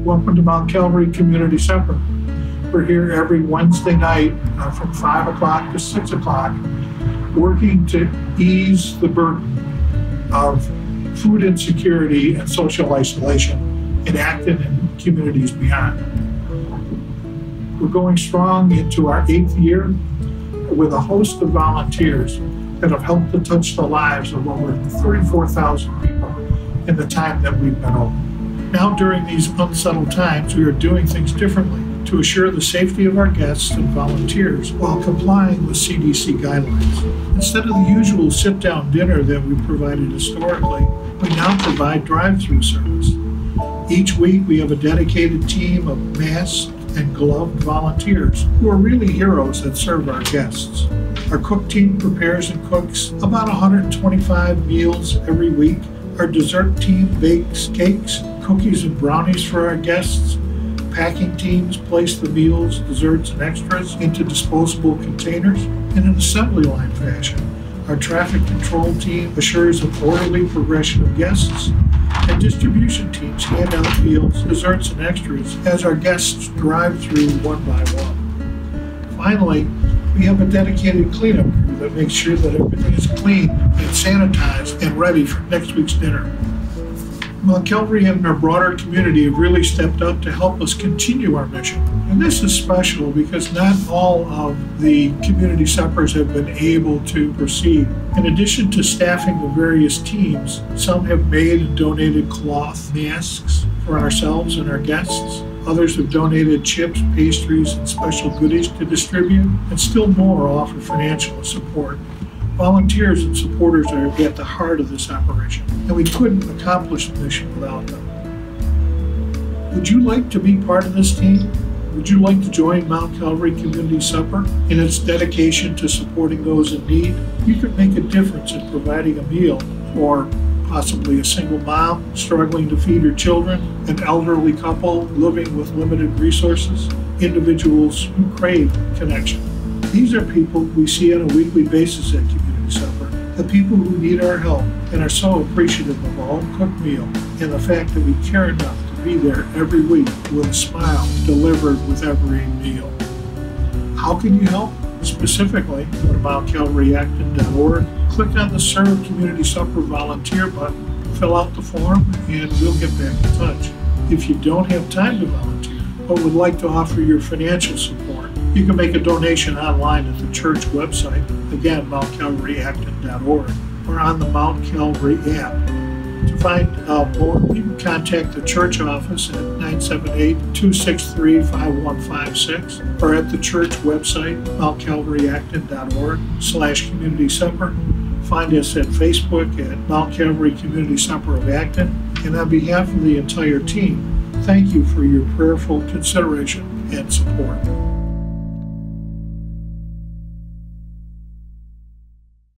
Welcome to Mount Calvary Community Supper. We're here every Wednesday night from 5 o'clock to 6 o'clock, working to ease the burden of food insecurity and social isolation in Acton and communities beyond. We're going strong into our 8th year with a host of volunteers that have helped to touch the lives of over 34,000 people in the time that we've been open. Now, during these unsettled times, we are doing things differently to assure the safety of our guests and volunteers while complying with CDC guidelines. Instead of the usual sit-down dinner that we provided historically, we now provide drive-through service. Each week, we have a dedicated team of masked and gloved volunteers who are really heroes that serve our guests. Our cook team prepares and cooks about 125 meals every week. Our dessert team bakes cakes, cookies, and brownies for our guests. Packing teams place the meals, desserts, and extras into disposable containers in an assembly line fashion. Our traffic control team assures an orderly progression of guests, and distribution teams hand out meals, desserts, and extras as our guests drive through one by one. Finally, we have a dedicated cleanup crew that makes sure that everything is clean and sanitized and ready for next week's dinner. Mount Calvary and our broader community have really stepped up to help us continue our mission. And this is special because not all of the community suppers have been able to proceed. In addition to staffing the various teams, some have made and donated cloth masks for ourselves and our guests. Others have donated chips, pastries, and special goodies to distribute, and still more offer financial support. Volunteers and supporters are at the heart of this operation, and we couldn't accomplish the mission without them. Would you like to be part of this team? Would you like to join Mount Calvary Community Supper in its dedication to supporting those in need? You could make a difference in providing a meal for possibly a single mom struggling to feed her children, an elderly couple living with limited resources, individuals who crave connection. These are people we see on a weekly basis at Community Supper, the people who need our help and are so appreciative of a home-cooked meal and the fact that we care enough to be there every week with a smile delivered with every meal. How can you help? Specifically, go to MountCalvaryActon.org, click on the Serve Community Supper Volunteer button, fill out the form, and we'll get back in touch. If you don't have time to volunteer, but would like to offer your financial support, you can make a donation online at the church website, again, MountCalvaryActon.org, or on the Mount Calvary app. To find out more, you can contact the church office at 978-263-5156 or at the church website, MountCalvaryActon.org/Community Supper. Find us at Facebook at Mount Calvary Community Supper of Acton. And on behalf of the entire team, thank you for your prayerful consideration and support.